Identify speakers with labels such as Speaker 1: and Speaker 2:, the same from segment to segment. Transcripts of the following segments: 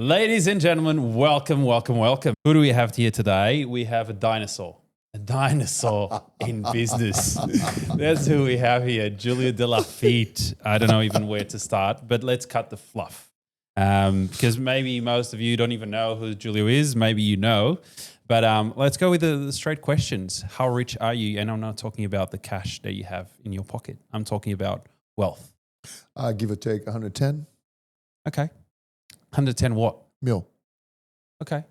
Speaker 1: Ladies and gentlemen, welcome. Who do we have here today? We have a dinosaur in business. That's who we have here, Julio de la Fite. I don't know even where to start, but let's cut the fluff. Because maybe most of you don't even know who Julio is. Maybe you know. But let's go with the straight questions. How rich are you? And I'm not talking about the cash that you have in your pocket. I'm talking about wealth.
Speaker 2: Give or take 110
Speaker 1: Okay. 110 what?
Speaker 2: mil.
Speaker 1: Okay.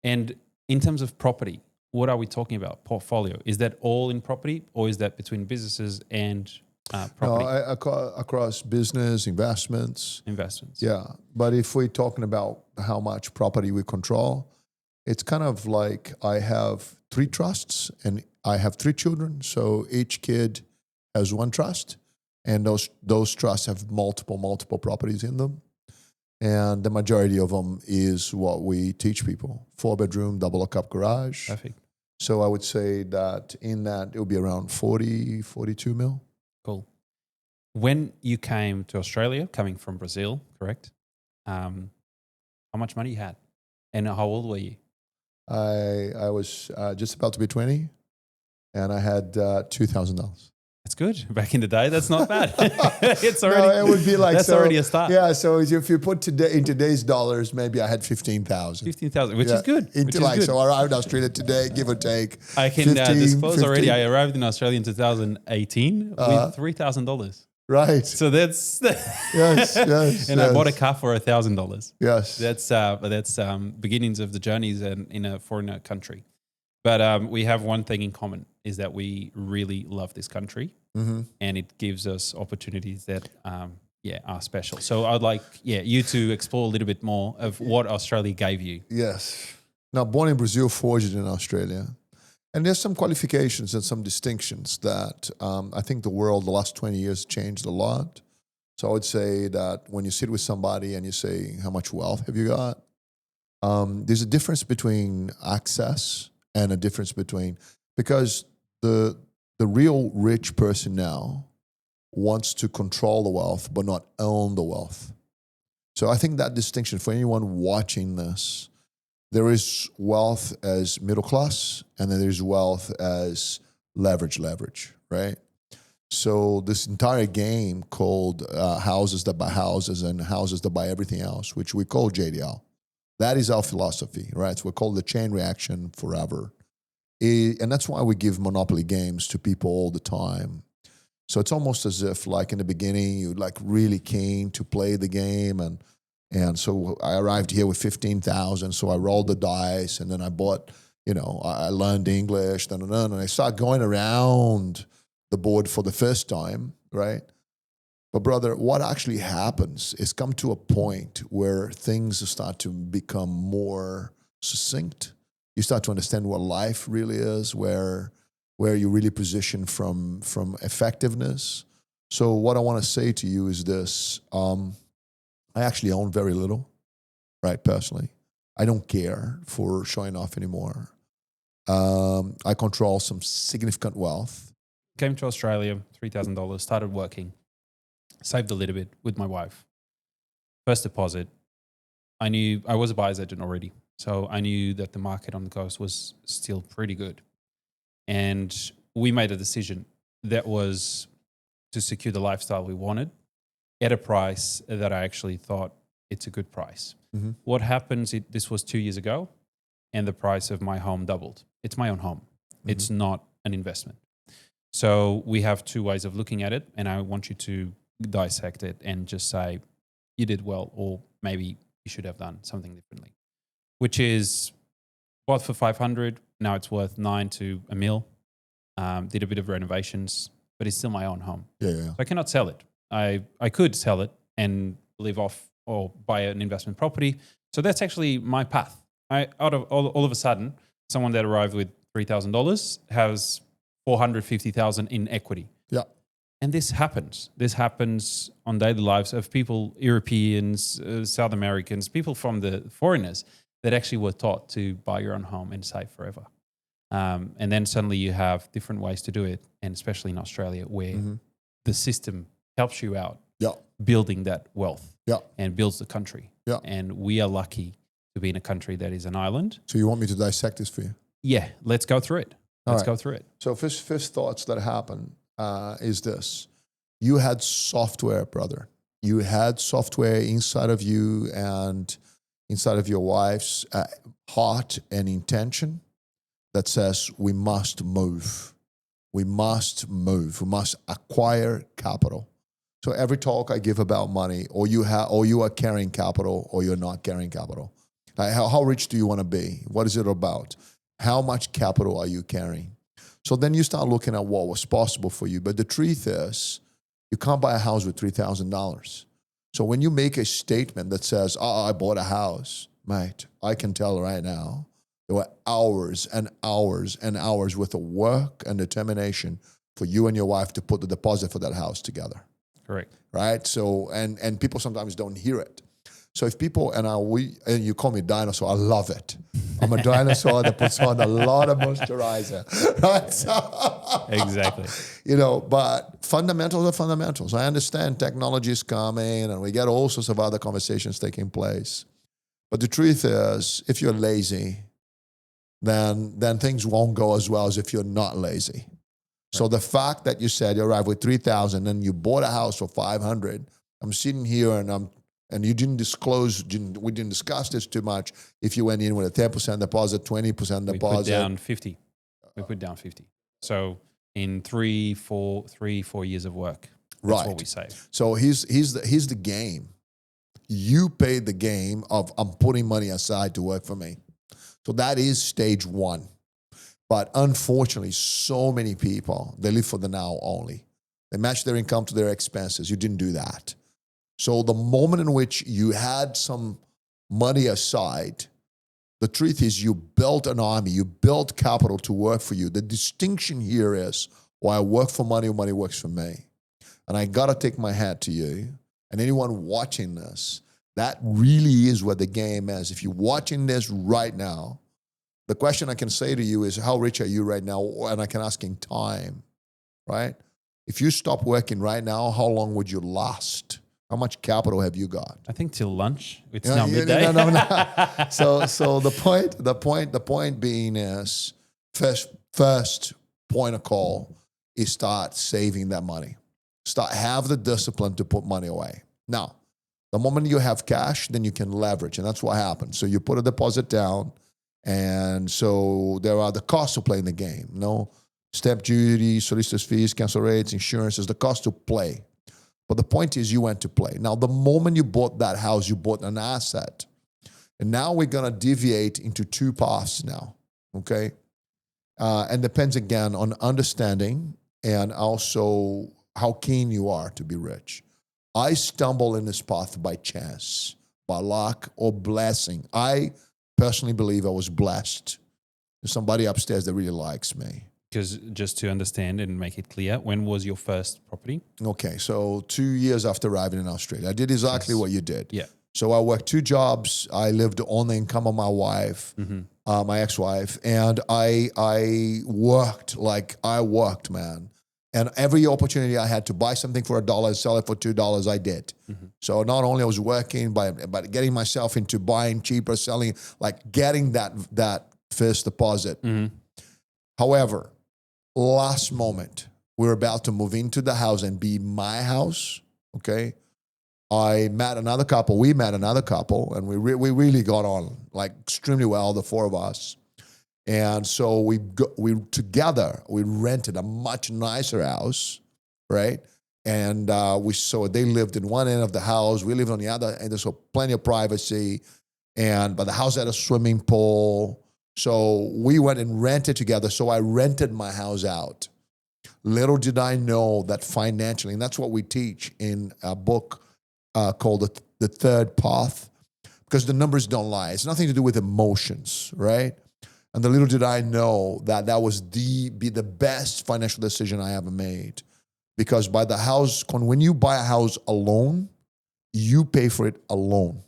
Speaker 1: And in terms of property, what are we talking about? Portfolio. Is that all in property or is that between businesses and property?
Speaker 2: No, across business, investments.
Speaker 1: Investments.
Speaker 2: Yeah. But if we're talking about how much property we control, it's kind of like I have 3 trusts and I have 3 children. So each kid has 1 trust and those trusts have multiple properties in them. And the majority of them is what we teach people. 4-bedroom, double lock-up garage.
Speaker 1: Perfect.
Speaker 2: So I would say that in that, it would be around 40, 42 mil.
Speaker 1: Cool. When you came to Australia, coming from Brazil, correct? How much money you had? And how old were you?
Speaker 2: I was just about to be 20, and I had $2,000.
Speaker 1: That's good. Back in the day, that's not bad. It's already.
Speaker 2: No, it would be like
Speaker 1: that's already a start.
Speaker 2: Yeah. So if you put in today's dollars, maybe I had 15,000.
Speaker 1: 15,000, which is good.
Speaker 2: So I arrived in Australia today, give or take.
Speaker 1: I can disclose already. I arrived in Australia in 2018 with $3,000.
Speaker 2: Right.
Speaker 1: So that's
Speaker 2: yes.
Speaker 1: And I bought a car for $1,000.
Speaker 2: Yes.
Speaker 1: That's beginnings of the journeys in a foreign country. But we have one thing in common is that we really love this country, and it gives us opportunities that are special. So I'd like you to explore a little bit more of what Australia gave you.
Speaker 2: Yes. Now, born in Brazil, forged in Australia. And there's some qualifications and some distinctions that I think the last 20 years changed a lot. So I would say that when you sit with somebody and you say, how much wealth have you got? There's a difference between access and a difference because the real rich person now wants to control the wealth but not own the wealth. So I think that distinction for anyone watching this, there is wealth as middle class and then there's wealth as leverage, right? So this entire game called houses that buy houses and houses that buy everything else, which we call JDL. That is our philosophy, right? So we call it the chain reaction forever. And that's why we give monopoly games to people all the time. So it's almost as if like in the beginning, you're like really keen to play the game. And so I arrived here with 15,000. So I rolled the dice and then I bought, I learned English, and I started going around the board for the first time, right? But brother, what actually happens is come to a point where things start to become more succinct. You start to understand what life really is, where you really position from effectiveness. So what I want to say to you is this. I actually own very little, right, personally. I don't care for showing off anymore. I control some significant wealth.
Speaker 1: Came to Australia, $3,000, started working. Saved a little bit with my wife. First deposit. I knew I was a buyer's agent already. So I knew that the market on the coast was still pretty good. And we made a decision that was to secure the lifestyle we wanted at a price that I actually thought it's a good price. Mm-hmm. What happens, this was 2 years ago, and the price of my home doubled. It's my own home. Mm-hmm. It's not an investment. So we have 2 ways of looking at it, and I want you to dissect it and just say, you did well, or maybe you should have done something differently. Which is bought for 500, now it's worth 9 to $1 million. Did a bit of renovations, but it's still my own home.
Speaker 2: Yeah.
Speaker 1: So I cannot sell it. I could sell it and live off or buy an investment property. So that's actually my path. All of a sudden, someone that arrived with $3,000 has $450,000 in equity.
Speaker 2: Yeah.
Speaker 1: And this happens. This happens on daily lives of people, Europeans, South Americans, people from the foreigners that actually were taught to buy your own home and save forever. And then suddenly you have different ways to do it, and especially in Australia where the system helps you out building that wealth and builds the country.
Speaker 2: Yeah.
Speaker 1: And we are lucky to be in a country that is an island.
Speaker 2: So you want me to dissect this for you?
Speaker 1: Yeah, let's go through it. Let's go through it.
Speaker 2: So first thoughts that happen is this. You had software, brother. You had software inside of you and inside of your wife's heart and intention that says we must move. We must move. We must acquire capital. So every talk I give about money, or you are carrying capital, or you're not carrying capital. Like how rich do you want to be? What is it about? How much capital are you carrying? So then you start looking at what was possible for you. But the truth is, you can't buy a house with $3,000. So when you make a statement that says, I bought a house, mate, I can tell right now, there were hours and hours and hours worth of work and determination for you and your wife to put the deposit for that house together.
Speaker 1: Correct.
Speaker 2: Right? So, and people sometimes don't hear it. So if people, and you call me dinosaur, I love it. I'm a dinosaur that puts on a lot of moisturizer, right? So,
Speaker 1: exactly.
Speaker 2: But fundamentals are fundamentals. I understand technology is coming and we get all sorts of other conversations taking place. But the truth is, if you're lazy, then things won't go as well as if you're not lazy. Right. So the fact that you said you arrived with 3,000 and you bought a house for 500, I'm sitting here and you didn't disclose, we didn't discuss this too much. If you went in with a 10% deposit, 20% deposit.
Speaker 1: We put down 50. We put down 50. So in 4 years of work, that's what we save.
Speaker 2: So here's the game. You paid the game of I'm putting money aside to work for me. So that is stage one. But unfortunately, so many people, they live for the now only. They match their income to their expenses. You didn't do that. So the moment in which you had some money aside, the truth is you built an army, you built capital to work for you. The distinction here is, I work for money or money works for me. And I got to take my hat to you and anyone watching this. That really is what the game is. If you're watching this right now, the question I can say to you is, how rich are you right now? And I can ask in time, right? If you stop working right now, how long would you last? How much capital have you got?
Speaker 1: I think till lunch. It's now midday.
Speaker 2: No. So the point being is, first point of call is start saving that money. Have the discipline to put money away. Now, the moment you have cash, then you can leverage, and that's what happens. So you put a deposit down, and so there are the costs to play in the game. Stamp duty, solicitor's fees, cancel rates, insurance is the cost to play. But the point is you went to play. Now, the moment you bought that house, you bought an asset. And now we're going to deviate into two paths now, okay? And depends, again, on understanding and also how keen you are to be rich. I stumble in this path by chance, by luck or blessing. I personally believe I was blessed. There's somebody upstairs that really likes me.
Speaker 1: Because just to understand and make it clear, when was your first property?
Speaker 2: Okay, so 2 years after arriving in Australia. I did exactly what you did.
Speaker 1: Yeah.
Speaker 2: So I worked 2 jobs. I lived on the income of my wife, my ex-wife, and I worked, man. And every opportunity I had to buy something for $1 and sell it for $2, I did. So not only I was working, but getting myself into buying cheaper, selling, like getting that first deposit. However, last moment, we were about to move into the house and be my house, okay? We met another couple, and we really got on, like extremely well, the 4 of us. And so we together, we rented a much nicer house, right? And so they lived in one end of the house, we lived on the other, and there's plenty of privacy. But the house had a swimming pool. So we went and rented together. So I rented my house out. Little did I know that financially, and that's what we teach in a book called The Third Path, because the numbers don't lie. It's nothing to do with emotions, right? And the little did I know that was the best financial decision I ever made. Because when you buy a house alone, you pay for it alone.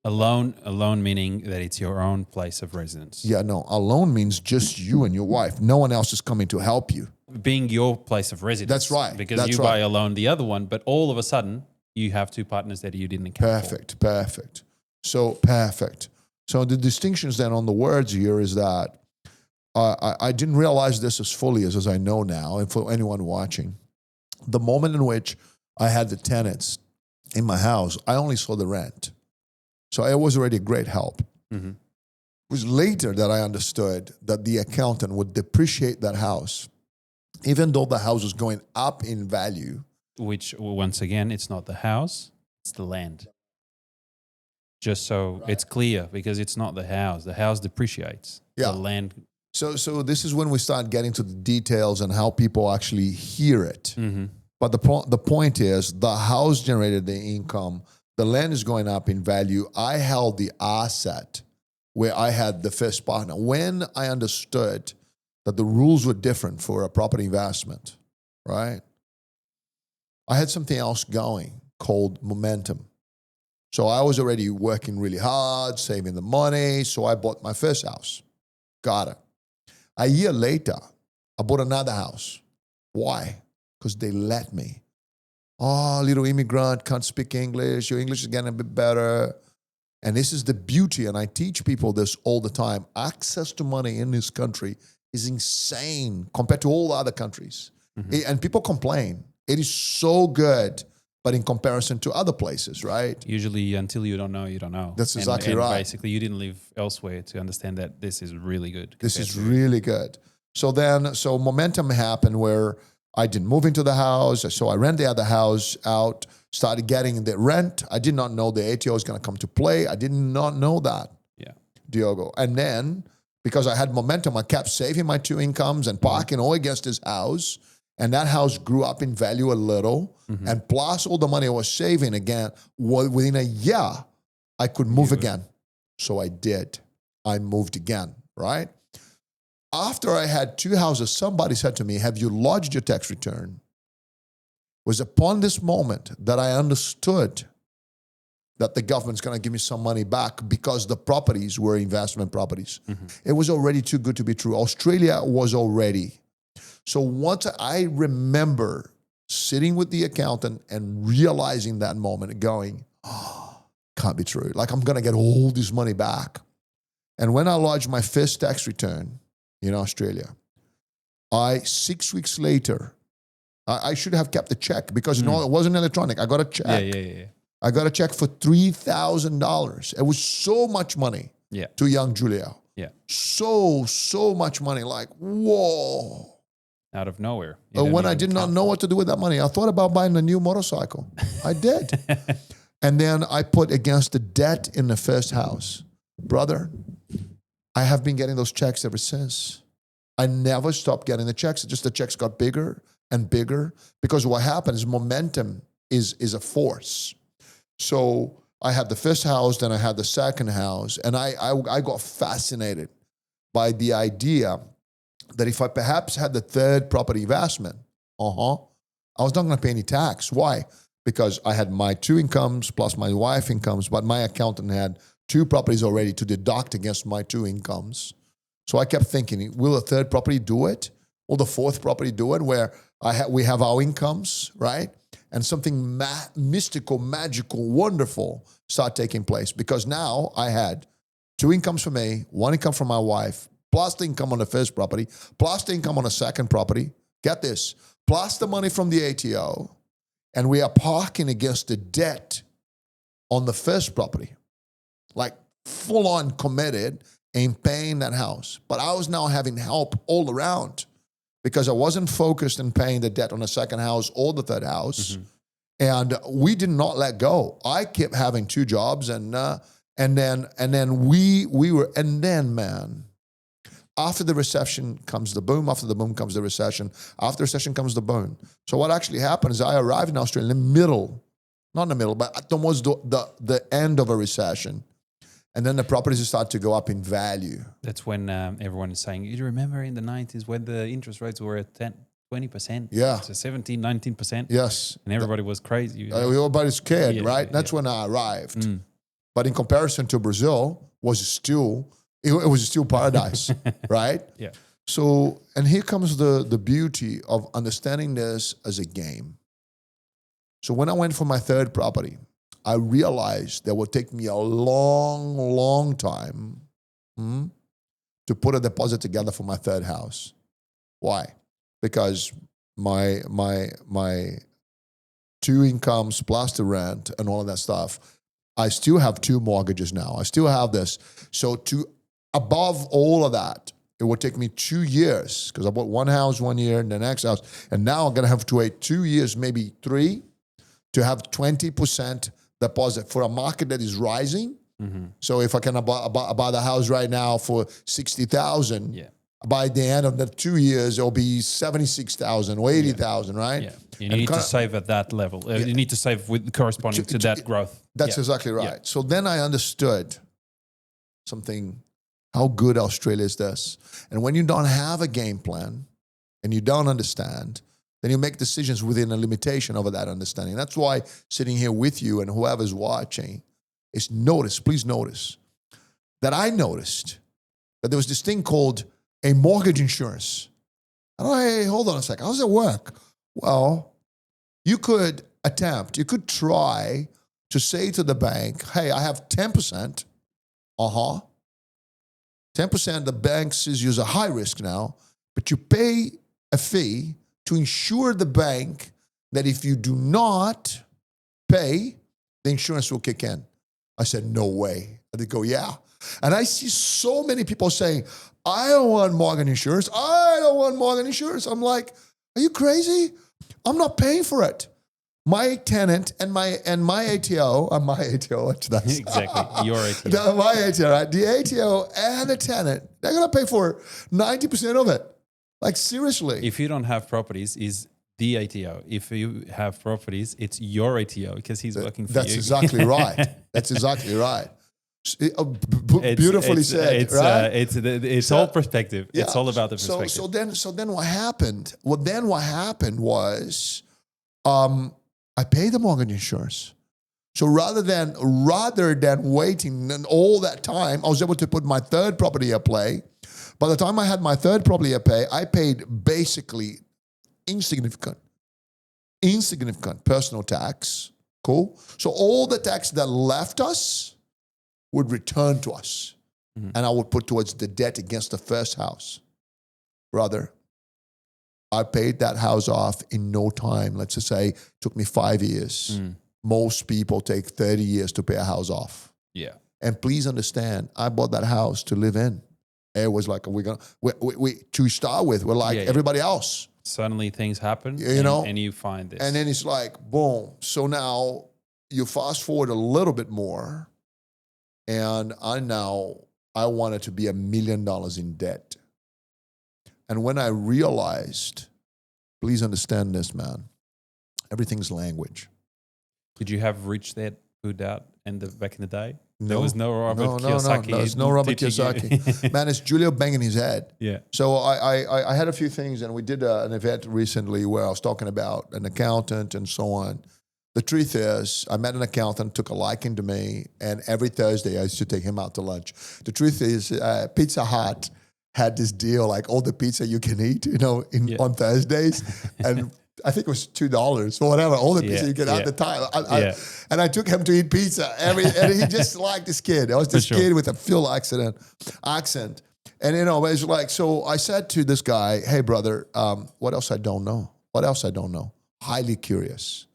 Speaker 1: Alone meaning that it's your own place of residence.
Speaker 2: Yeah, no, alone means just you and your wife. No one else is coming to help you.
Speaker 1: Being your place of residence.
Speaker 2: That's right.
Speaker 1: Because you buy alone the other one, but all of a sudden you have 2 partners that you didn't account for.
Speaker 2: Perfect. So perfect. So the distinctions then on the words here is that I didn't realize this as fully as I know now, and for anyone watching, the moment in which I had the tenants in my house, I only saw the rent. So it was already a great help.
Speaker 1: Mm-hmm.
Speaker 2: It was later that I understood that the accountant would depreciate that house, even though the house was going up in value.
Speaker 1: Which, once again, it's not the house, it's the land. Just so it's clear, because it's not the house. The house depreciates.
Speaker 2: Yeah.
Speaker 1: The land.
Speaker 2: So this is when we start getting to the details and how people actually hear it.
Speaker 1: Mm-hmm.
Speaker 2: But the point is, the house generated the income. The land is going up in value. I held the asset where I had the first partner. When I understood that the rules were different for a property investment, right? I had something else going called momentum. So I was already working really hard, saving the money. So I bought my first house. Got it. A year later, I bought another house. Why? Because they let me. Oh, little immigrant, can't speak English. Your English is getting a bit better. And this is the beauty, and I teach people this all the time. Access to money in this country is insane compared to all other countries.
Speaker 1: Mm-hmm.
Speaker 2: And people complain. It is so good, but in comparison to other places, right?
Speaker 1: Usually, until you don't know, you don't know.
Speaker 2: That's exactly
Speaker 1: and
Speaker 2: right.
Speaker 1: Basically, you didn't live elsewhere to understand that this is really good.
Speaker 2: This is really good. So momentum happened where I didn't move into the house. So I rent the other house out, started getting the rent. I did not know the ATO was going to come to play. I did not know that, Diogo. And then, because I had momentum, I kept saving my two incomes and parking all against his house. And that house grew up in value a little. Mm-hmm. And plus all the money I was saving again, within a year, I could move again. So I did. I moved again, right? After I had two houses, somebody said to me, have you lodged your tax return? It was upon this moment that I understood that the government's going to give me some money back because the properties were investment properties. Mm-hmm. It was already too good to be true. Australia was already. So once I remember sitting with the accountant and realizing that moment and going, oh, can't be true. Like I'm going to get all this money back. And when I lodged my first tax return in Australia, 6 weeks later, I should have kept the check because it wasn't electronic. I got a check.
Speaker 1: Yeah.
Speaker 2: I got a check for $3,000. It was so much money to young Julio.
Speaker 1: Yeah.
Speaker 2: So much money. Like, whoa.
Speaker 1: Out of nowhere.
Speaker 2: When I did not know what to do with that money, I thought about buying a new motorcycle. I did. And then I put against the debt in the first house. Brother, I have been getting those checks ever since. I never stopped getting the checks. Just the checks got bigger and bigger because what happens is momentum is a force. So I had the first house, then I had the second house, and I got fascinated by the idea that if I perhaps had the third property investment, I was not going to pay any tax. Why? Because I had my two incomes plus my wife incomes, but my accountant had two properties already to deduct against my two incomes. So I kept thinking, will a third property do it? Will the fourth property do it? Where we have our incomes, right? And something mystical, magical, wonderful start taking place. Because now I had two incomes for me, one income from my wife, plus the income on the first property, plus the income on the second property. Get this, plus the money from the ATO. And we are parking against the debt on the first property. Like full on committed in paying that house. But I was now having help all around because I wasn't focused in paying the debt on the second house or the third house. Mm-hmm. And we did not let go. I kept having two jobs and then we were, and then man, after the recession comes the boom, after the boom comes the recession, after the recession comes the boom. So what actually happened is I arrived in Australia in the middle, not in the middle, but almost the end of a recession. And then the properties start to go up in value.
Speaker 1: That's when everyone is saying, you remember in the 90s when the interest rates were at 20%?
Speaker 2: Yeah.
Speaker 1: So 17, 19%?
Speaker 2: Yes.
Speaker 1: And everybody was crazy.
Speaker 2: Everybody's scared, right? That's when I arrived. Mm. But in comparison to Brazil, it was still paradise, right?
Speaker 1: Yeah.
Speaker 2: So, and here comes the beauty of understanding this as a game. So when I went for my third property, I realized that would take me a long, long time to put a deposit together for my third house. Why? Because my two incomes plus the rent and all of that stuff, I still have two mortgages now. I still have this. So above all of that, it would take me 2 years because I bought one house 1 year and the next house. And now I'm going to have to wait 2 years, maybe 3, to have 20% deposit for a market that is rising. Mm-hmm. So if I can buy the house right now for 60,000, by the end of the 2 years, it'll be 76,000 or 80,000, right?
Speaker 1: Yeah. You need to save at that level. You need to save with corresponding to that growth.
Speaker 2: That's exactly right. Yeah. So then I understood something, how good Australia is this. And when you don't have a game plan and you don't understand, then you make decisions within a limitation of that understanding. That's why sitting here with you and whoever's watching is please notice that I noticed that there was this thing called a mortgage insurance. Hey, hold on a second. How does it work? Well, you could try to say to the bank, hey, I have 10%. 10%, the bank says you're a high risk now, but you pay a fee to ensure the bank that if you do not pay, the insurance will kick in. I said, no way. And they go, yeah. And I see so many people saying, I don't want mortgage insurance. I don't want mortgage insurance. I'm like, are you crazy? I'm not paying for it. My tenant and my ATO, my ATO, that's
Speaker 1: exactly your ATO.
Speaker 2: My ATO, right? The ATO and the tenant, they're gonna pay for 90% of it. Like seriously.
Speaker 1: If you don't have properties, is the ATO. If you have properties, it's your ATO because he's working for you.
Speaker 2: That's exactly right. That's exactly right. Beautifully said, right?
Speaker 1: It's all perspective. Yeah. It's all about the perspective.
Speaker 2: So then what happened? Well, then what happened was, I paid the mortgage insurance. So rather than waiting and all that time, I was able to put my third property at play. By the time I had my third property at play, I paid basically insignificant personal tax. Cool. So all the tax that left us would return to us. Mm-hmm. And I would put towards the debt against the first house. Brother, I paid that house off in no time. Let's just say it took me 5 years. Most people take 30 years to pay a house off.
Speaker 1: Yeah.
Speaker 2: And please understand, I bought that house to live in. It was like, we to start with, we're like everybody else.
Speaker 1: Suddenly things happen, and you find this.
Speaker 2: And then it's like, boom. So now you fast forward a little bit more, and I wanted to be $1 million in debt. And when I realized, please understand this, man, everything's language.
Speaker 1: Could you have reached that good out back in the day?
Speaker 2: No.
Speaker 1: There was no Robert Kiyosaki.
Speaker 2: No, there's no Robert Kiyosaki. Man, it's Julio banging his head.
Speaker 1: Yeah.
Speaker 2: So I had a few things, and we did an event recently where I was talking about an accountant and so on. The truth is, I met an accountant, took a liking to me, and every Thursday I used to take him out to lunch. The truth is, Pizza Hut had this deal, like all the pizza you can eat, on Thursdays. And I think it was $2 or whatever, all the pizza you get at the time. And I took him to eat pizza and he just liked this kid. I was this kid with a Phil accent. And, it's like, so I said to this guy, hey, brother, what else I don't know? Highly curious.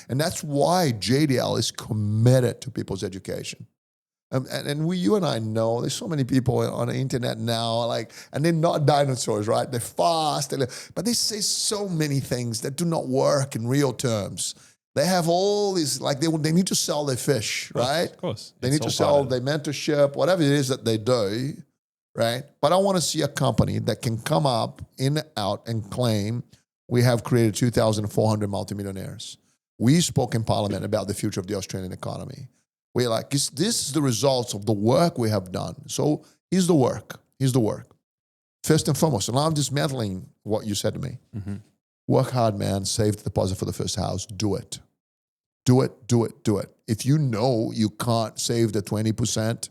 Speaker 2: And that's why JDL is committed to people's education. And you and I know there's so many people on the internet now, and they're not dinosaurs, right? They're fast, but they say so many things that do not work in real terms. They have all these, they need to sell their fish, right?
Speaker 1: Of course.
Speaker 2: They need to sell their mentorship, whatever it is that they do, right? But I want to see a company that can come up in, out, and claim we have created 2,400 multimillionaires. We spoke in Parliament about the future of the Australian economy. We're like, this is the results of the work we have done. So here's the work. First and foremost, and I'm dismantling what you said to me. Mm-hmm. Work hard, man. Save the deposit for the first house. Do it. If you know you can't save the 20%.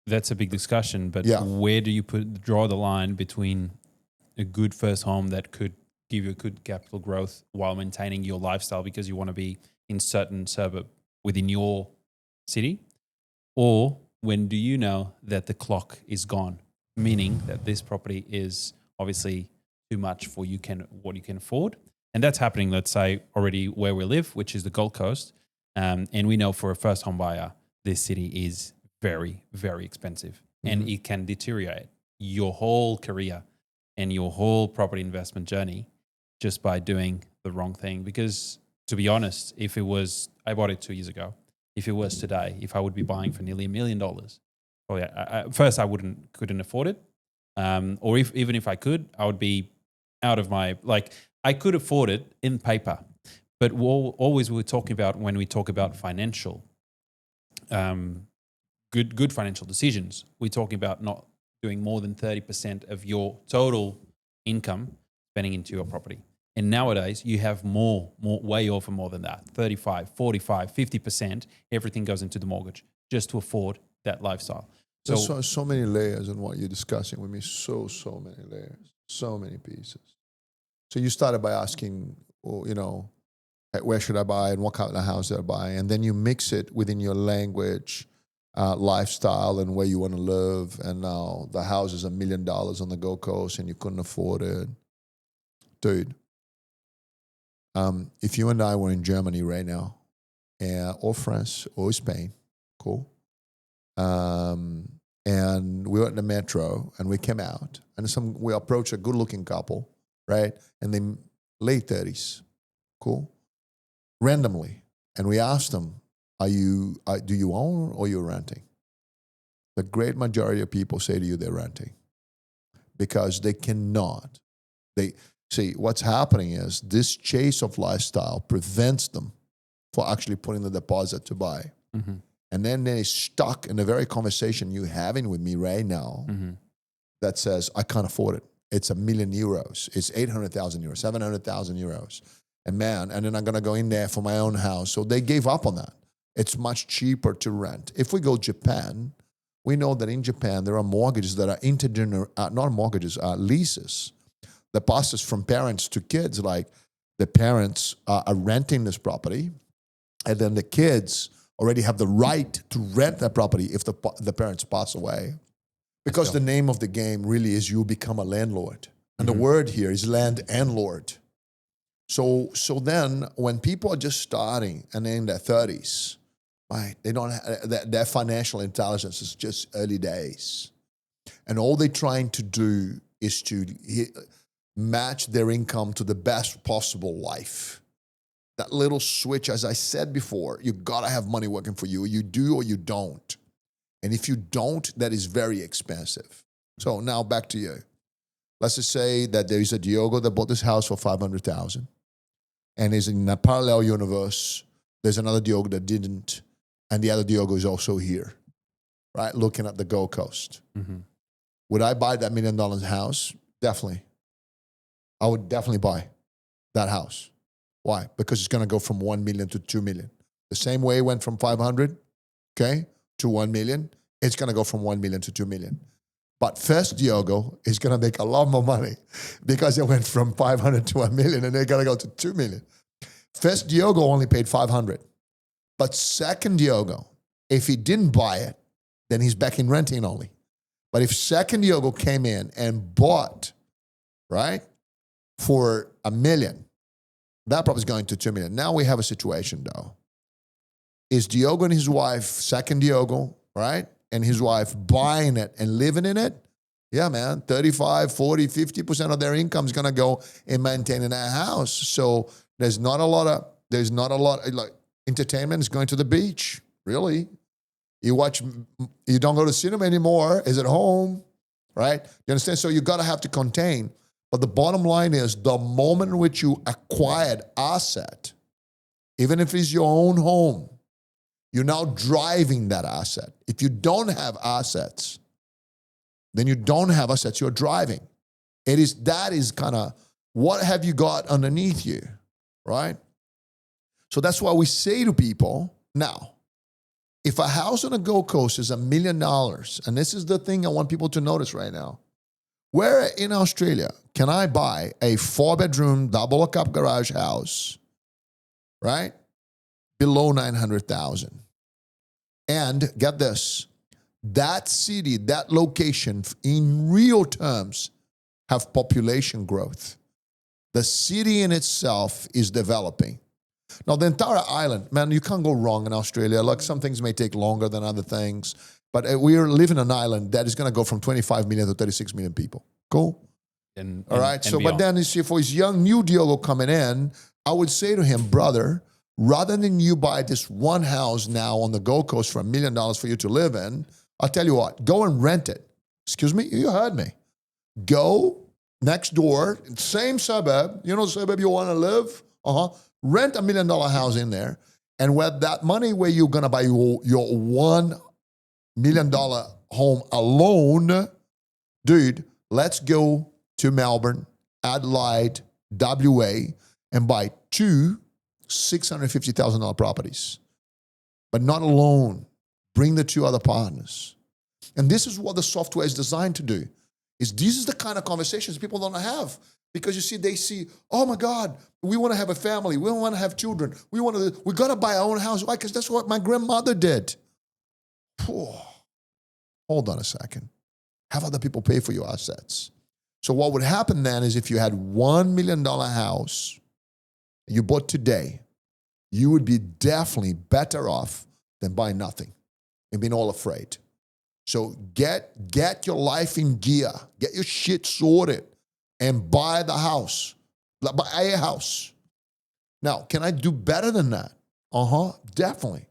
Speaker 1: That's a big discussion, but where do you draw the line between a good first home that could give you a good capital growth while maintaining your lifestyle because you want to be in certain suburb within your city? Or when do you know that the clock is gone, meaning that this property is obviously too much for what you can afford? And that's happening, let's say, already where we live, which is the Gold Coast. And we know for a first home buyer, this city is very, very expensive, and it can deteriorate your whole career and your whole property investment journey just by doing the wrong thing. Because to be honest, if it was, I bought it 2 years ago. If it was today, if I would be buying for nearly $1 million, oh yeah, first I couldn't afford it. Or even if I could, I would be out of my, I could afford it in paper. But always we're talking about, when we talk about financial, good financial decisions, we're talking about not doing more than 30% of your total income spending into your property. And nowadays you have way over more than that, 35, 45, 50%, everything goes into the mortgage just to afford that lifestyle.
Speaker 2: There's so many layers in what you're discussing with me, so many layers, so many pieces. So you started by asking, where should I buy and what kind of house should I buy? And then you mix it within your language, lifestyle, and where you want to live. And now the house is $1 million on the Gold Coast and you couldn't afford it. Dude, if you and I were in Germany right now, or France or Spain, cool. And we were in the metro and we came out and we approached a good looking couple, right? And they late 30s, cool. Randomly. And we asked them, do you own or you're renting? The great majority of people say to you they're renting because they cannot. See, what's happening is this chase of lifestyle prevents them from actually putting the deposit to buy. Mm-hmm. And then they're stuck in the very conversation you're having with me right now that says, I can't afford it. It's €1 million. It's 800,000 euros, 700,000 euros. And then I'm going to go in there for my own house. So they gave up on that. It's much cheaper to rent. If we go Japan, we know that in Japan, there are mortgages that are not mortgages, leases that passes from parents to kids. Like the parents are renting this property, and then the kids already have the right to rent that property if the parents pass away. Because the name of the game really is you become a landlord. And the word here is land and lord. So then when people are just starting and they're in their 30s, right, they don't have, their financial intelligence is just early days. And all they're trying to do is to match their income to the best possible life. That little switch, as I said before, you gotta have money working for you. You do or you don't. And if you don't, that is very expensive. So now back to you. Let's just say that there is a Diogo that bought this house for $500,000. And is in a parallel universe, there's another Diogo that didn't. And the other Diogo is also here, right? Looking at the Gold Coast. Mm-hmm. Would I buy that $1 million house? Definitely. I would definitely buy that house. Why? Because it's going to go from 1 million to 2 million. The same way it went from 500, okay, to 1 million, it's going to go from 1 million to 2 million. But first Diogo is going to make a lot more money because it went from 500 to 1 million and they're going to go to 2 million. First Diogo only paid 500. But second Diogo, if he didn't buy it, then he's back in renting only. But if second Diogo came in and bought, right, for $1 million, that property is going to 2 million. Now we have a situation though. Is Diogo and his wife, second Diogo, right, and his wife buying it and living in it? Yeah, man, 35, 40, 50% of their income is going to go in maintaining that house. So there's not a lot, like entertainment is going to the beach, really. You don't go to cinema anymore, is at home, right? You understand? So you got to have to contain. But the bottom line is the moment in which you acquired asset, even if it's your own home, you're now driving that asset. If you don't have assets, then you don't have assets, you're driving. That is kind of, what have you got underneath you, right? So that's why we say to people, now, if a house on the Gold Coast is $1 million, and this is the thing I want people to notice right now, where in Australia can I buy a 4-bedroom, double-cup garage house, right, below $900,000? And get this, that city, that location, in real terms, have population growth. The city in itself is developing. Now, the entire island, man, you can't go wrong in Australia. Like, some things may take longer than other things, but we're living on an island that is going to go from 25 million to 36 million people. Cool? All right. So, but then you see, for his young new Diogo coming in, I would say to him, brother, rather than you buy this one house now on the Gold Coast for $1 million for you to live in, I'll tell you what, go and rent it. Excuse me? You heard me. Go next door, same suburb, you know the suburb you want to live? Rent $1 million house in there, and with that money where you're going to buy your $1 million home alone, dude, let's go to Melbourne, Adelaide, WA, and buy two $650,000 properties. But not alone. Bring the two other partners. And this is what the software is designed to do. This is the kind of conversations people don't have. Because you see, they see, oh my God, we want to have a family. We want to have children. We got to buy our own house. Why? Because that's what my grandmother did. Hold on a second. Have other people pay for your assets. So what would happen then is if you had $1 million house you bought today, you would be definitely better off than buying nothing and being all afraid. So get your life in gear. Get your shit sorted and buy the house. Buy a house. Now, can I do better than that? Definitely.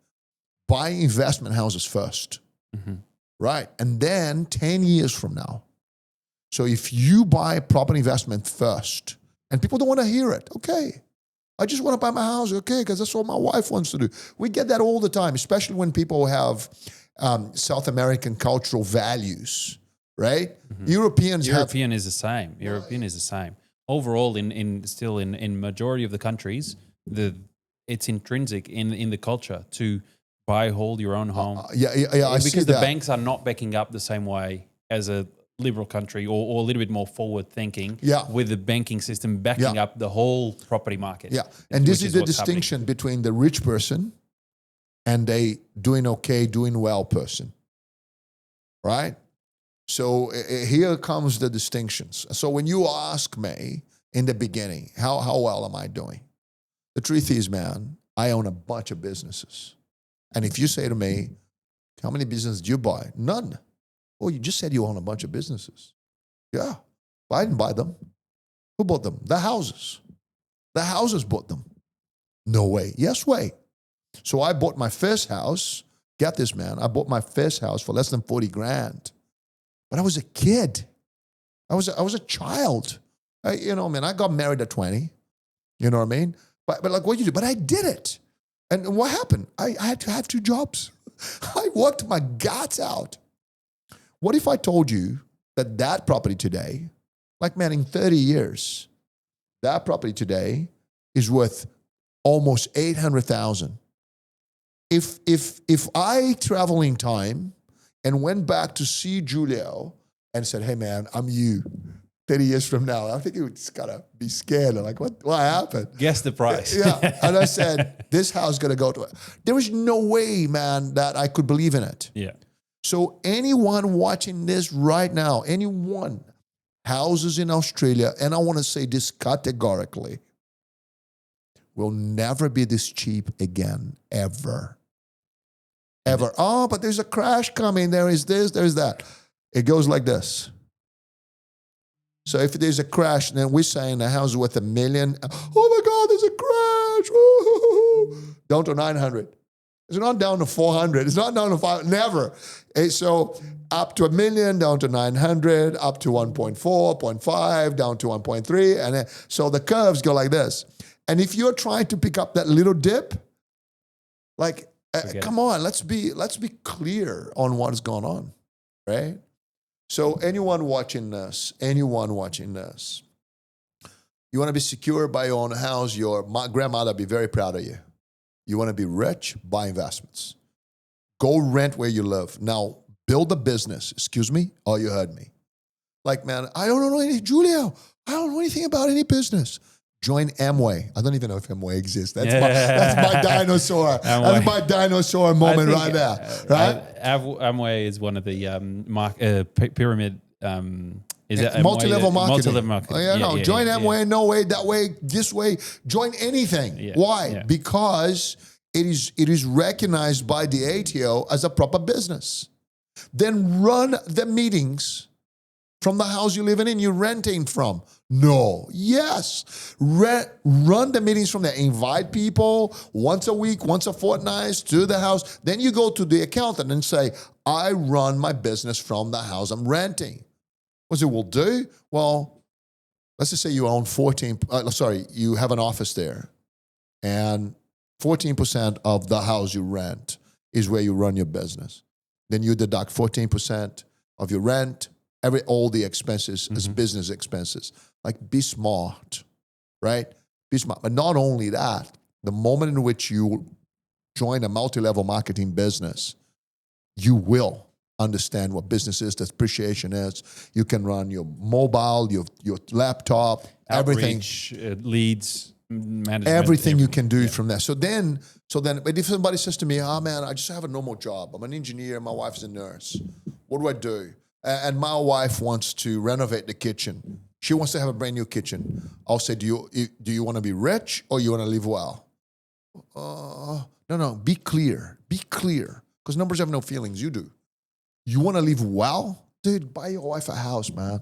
Speaker 2: Buy investment houses first. Mm-hmm. Right? And then 10 years from now. So if you buy property investment first, and people don't want to hear it, okay. I just want to buy my house, okay, because that's what my wife wants to do. We get that all the time, especially when people have South American cultural values, right? Mm-hmm. European
Speaker 1: is the same. European is the same. Overall, in majority of the countries, it's intrinsic in the culture to hold your own home. Because the banks are not backing up the same way as a liberal country or a little bit more forward thinking with the banking system backing up the whole property market.
Speaker 2: Yeah, and this is the distinction between the rich person and a doing okay, doing well person, right? So here comes the distinctions. So when you ask me in the beginning, how well am I doing? The truth is, man, I own a bunch of businesses. And if you say to me, how many businesses do you buy? None. Oh, you just said you own a bunch of businesses. Yeah, but I didn't buy them. Who bought them? The houses. The houses bought them. No way. Yes way. So I bought my first house. Get this, man. I bought my first house for less than 40 grand. But I was a kid. I was a child. I got married at 20. You know what I mean? But like, what you do? But I did it. And what happened? I had to have 2 jobs. I worked my guts out. What if I told you that property today, like, man, in 30 years, that property today is worth almost 800,000. If I travel in time and went back to see Julio and said, hey, man, I'm you 30 years from now, I think he would just gotta be scared. Like, what happened?
Speaker 1: Guess the price.
Speaker 2: Yeah. And I said, this house is gonna go to it. There was no way, man, that I could believe in it.
Speaker 1: Yeah.
Speaker 2: So anyone watching this right now, anyone, houses in Australia, and I want to say this categorically, will never be this cheap again, ever. Ever. Oh, but there's a crash coming. There is this, there's that. It goes like this. So if there's a crash, then we're saying the house is worth $1 million. Oh my God, there's a crash. Woo-hoo-hoo. Down to 900. It's not down to 400. It's not down to 500. Never. And so up to $1 million, down to 900, up to 1.4, 0.5, down to 1.3. And then, so the curves go like this. And if you're trying to pick up that little dip, like, come on, let's be clear on what is going on, right? So anyone watching this, you want to be secure by your own house, your grandmother be very proud of you. You want to be rich, buy investments. Go rent where you live. Now, build a business. Excuse me? Oh, you heard me. Like, man, I don't know anything. Julio, I don't know anything about any business. Join Amway. I don't even know if Amway exists. That's my dinosaur. That's my dinosaur moment right there. Right?
Speaker 1: Amway is one of the pyramid. Is it
Speaker 2: multi-level marketing?
Speaker 1: Multi-level marketing.
Speaker 2: Join Amway, no way, that way, this way. Join anything.
Speaker 1: Yeah,
Speaker 2: Why?
Speaker 1: yeah.
Speaker 2: Because it is recognized by the ATO as a proper business. Then run the meetings from the house you're living in, you're renting from. No. Yes. Run the meetings from there. Invite people once a week, once a fortnight to the house. Then you go to the accountant and say, I run my business from the house I'm renting. What's it will do? Well, let's just say you own you have an office there, and 14% of the house you rent is where you run your business. Then you deduct 14% of your rent, all the expenses as business expenses. Like, be smart, right? Be smart. But not only that, the moment in which you join a multi-level marketing business, you will understand what business is, depreciation is. You can run your mobile, your laptop,
Speaker 1: Outreach,
Speaker 2: everything.
Speaker 1: Leads, management.
Speaker 2: Everything you can do from there. So then, but if somebody says to me, man, I just have a normal job. I'm an engineer. My wife's a nurse. What do I do? And my wife wants to renovate the kitchen. She wants to have a brand new kitchen. I'll say, do you want to be rich or you want to live well? No. Be clear. Be clear. Because numbers have no feelings. You do. You want to live well? Dude, buy your wife a house, man.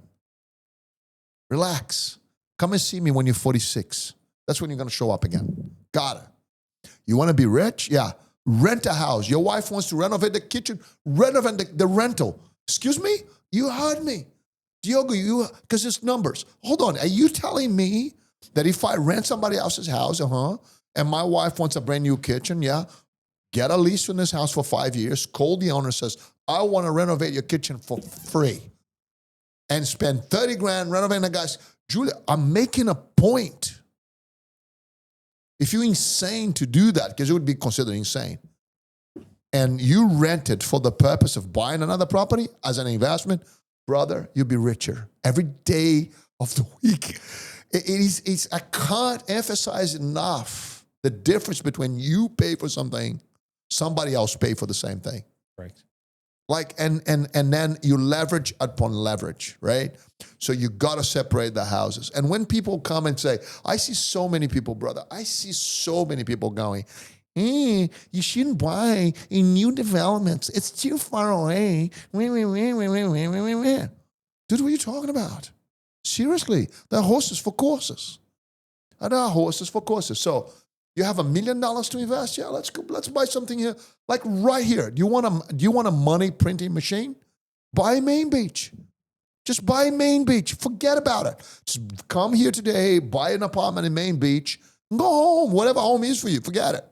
Speaker 2: Relax. Come and see me when you're 46. That's when you're going to show up again. Got it. You want to be rich? Yeah. Rent a house. Your wife wants to renovate the kitchen. Renovate the rental. Excuse me? You heard me. Diogo, because it's numbers. Hold on. Are you telling me that if I rent somebody else's house, and my wife wants a brand new kitchen, get a lease in this house for 5 years, call the owner, says, I want to renovate your kitchen for free, and spend 30 grand renovating the guy's. Julia, I'm making a point. If you're insane to do that, because it would be considered insane, and you rent it for the purpose of buying another property as an investment, brother, you'll be richer every day of the week. I can't emphasize enough the difference between you pay for something, somebody else pay for the same thing.
Speaker 1: Right.
Speaker 2: Like, and then you leverage upon leverage, right? So you got to separate the houses. And when people come and say, I see so many people, brother, I see so many people going, you shouldn't buy in new developments. It's too far away. Dude, what are you talking about? Seriously, there are horses for courses. There are horses for courses. So you have $1 million to invest? Yeah, let's go. Let's buy something here. Like right here. Do you want a money printing machine? Buy Main Beach. Just buy Main Beach. Forget about it. Just come here today, buy an apartment in Main Beach, and go home. Whatever home is for you, forget it.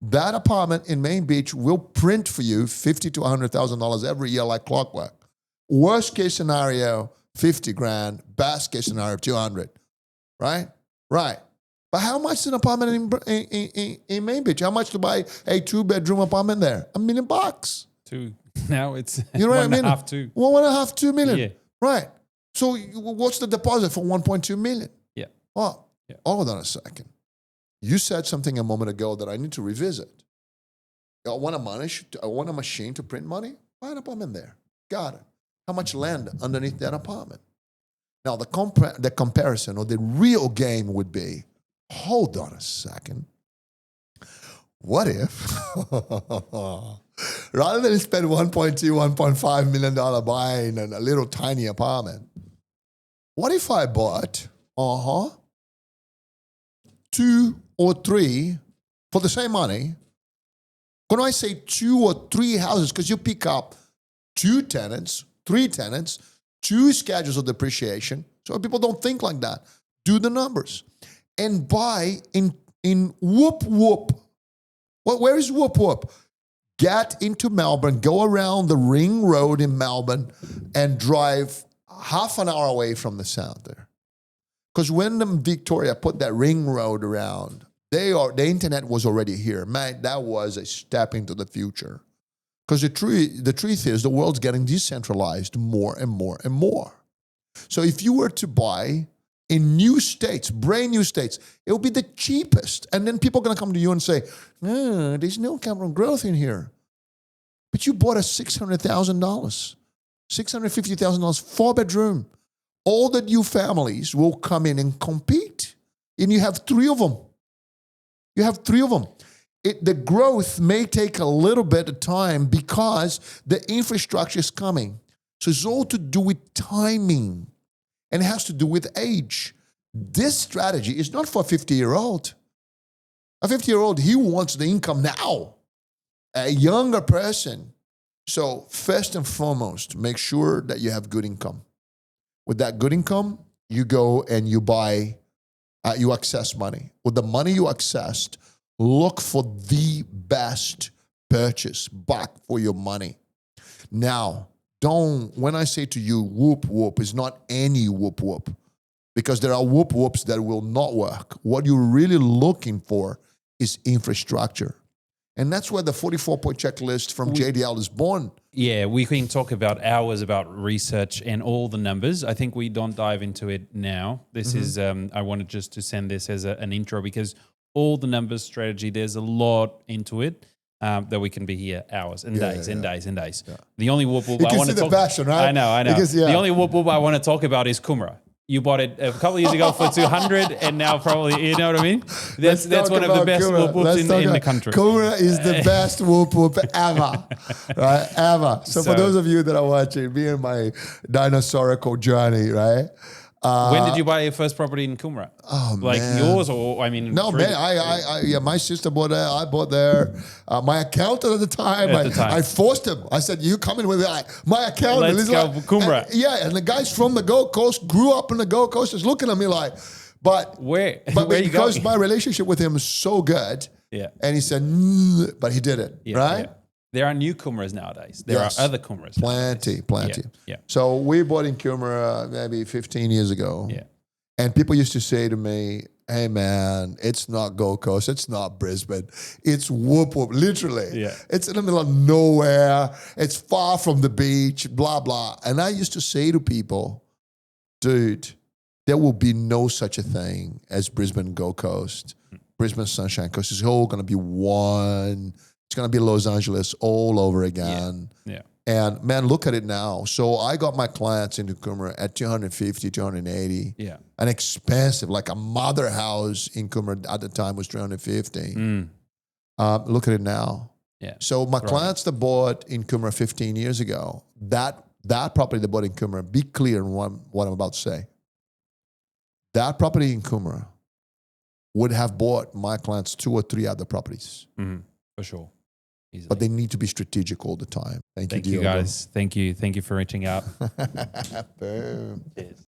Speaker 2: That apartment in Main Beach will print for you $50,000 to $100,000 every year like clockwork. Worst case scenario, 50 grand. Best case scenario, 200. Right? Right. But how much is an apartment in Main Beach? How much to buy a 2-bedroom apartment there? $1 million.
Speaker 1: Two. Now it's
Speaker 2: you know what I mean?
Speaker 1: 1.5, 2.
Speaker 2: 1.5, 2 million.
Speaker 1: Yeah.
Speaker 2: Right. So what's the deposit for 1.2 million?
Speaker 1: Yeah.
Speaker 2: Oh,
Speaker 1: Yeah.
Speaker 2: Hold on a second. You said something a moment ago that I need to revisit. I want a machine to print money? Buy an apartment there. Got it. How much land underneath that apartment? Now, the comparison or the real game would be, hold on a second. What if, rather than spend $1.2, $1.5 million buying a little tiny apartment, what if I bought, 2 or 3 for the same money? When I say 2 or 3 houses, because you pick up 2 tenants, 3 tenants, 2 schedules of depreciation. So people don't think like that. Do the numbers. And buy in Whoop Whoop. Well, where is Whoop Whoop? Get into Melbourne, go around the ring road in Melbourne, and drive half an hour away from the sound there. Because when Victoria put that ring road around, the internet was already here. Man, that was a step into the future. Because the truth is, the world's getting decentralized more and more and more. So if you were to buy in new states, brand new states, it will be the cheapest. And then people are going to come to you and say, no, there's no capital growth in here. But you bought a $600,000, $650,000, 4-bedroom. All the new families will come in and compete. And you have 3 of them. You have 3 of them. The growth may take a little bit of time because the infrastructure is coming. So it's all to do with timing. And it has to do with age. This strategy is not for a 50-year-old. A 50-year-old, he wants the income now. A younger person. So first and foremost, make sure that you have good income. With that good income, you go and you buy, you access money. With the money you accessed, look for the best purchase back for your money. Now, when I say to you, whoop, whoop, it's not any whoop, whoop. Because there are whoop, whoops that will not work. What you're really looking for is infrastructure. And that's where the 44-point checklist from JDL is born.
Speaker 1: Yeah, we can talk about hours about research and all the numbers. I think we don't dive into it now. This is, I wanted just to send this as an intro because all the numbers strategy, there's a lot into it. That we can be here hours and days and days and days. Yeah. The only whoop whoop
Speaker 2: I want to talk about. Passion, right?
Speaker 1: I know. Because, the only whoop whoop I want to talk about is Kumra. You bought it a couple of years ago for 200, and now probably, you know what I mean? That's one of the best whoop whoops in the country.
Speaker 2: Kumra is the best whoop whoop ever, right? Ever. So for those of you that are watching, me and my dinosaurical journey, right?
Speaker 1: When did you buy your first property in Kumra?
Speaker 2: Oh,
Speaker 1: like
Speaker 2: man.
Speaker 1: yours or, I mean...
Speaker 2: No, man, my sister bought there, I bought there. My accountant at the time, I forced him. I said, you come in with my accountant.
Speaker 1: Let's go Kumra.
Speaker 2: And the guys from the Gold Coast, grew up in the Gold Coast, is looking at me like,
Speaker 1: where
Speaker 2: because my relationship with him is so good, and he said, but he did it, right?
Speaker 1: Yeah. There are new Kumras nowadays. There are other Kumras.
Speaker 2: Plenty.
Speaker 1: Yeah.
Speaker 2: So we bought in Kumra maybe 15 years ago.
Speaker 1: Yeah.
Speaker 2: And people used to say to me, hey, man, it's not Gold Coast. It's not Brisbane. It's whoop whoop, literally.
Speaker 1: Yeah.
Speaker 2: It's in the middle of nowhere. It's far from the beach, blah, blah. And I used to say to people, dude, there will be no such a thing as Brisbane Gold Coast, Brisbane Sunshine Coast. It's all going to be one. It's going to be Los Angeles all over again.
Speaker 1: Yeah.
Speaker 2: And man, look at it now. So I got my clients into Kumra at 250, 280.
Speaker 1: Yeah.
Speaker 2: An expensive, like a mother house in Kumra at the time was 350. Look at it now.
Speaker 1: Yeah.
Speaker 2: So my clients that bought in Kumra 15 years ago, that property they bought in Kumra, be clear on what I'm about to say. That property in Kumra would have bought my clients 2 or 3 other properties.
Speaker 1: For sure. Easily.
Speaker 2: But they need to be strategic all the time. Thank you,
Speaker 1: guys. Thank you for reaching out.
Speaker 2: Boom.
Speaker 1: Cheers.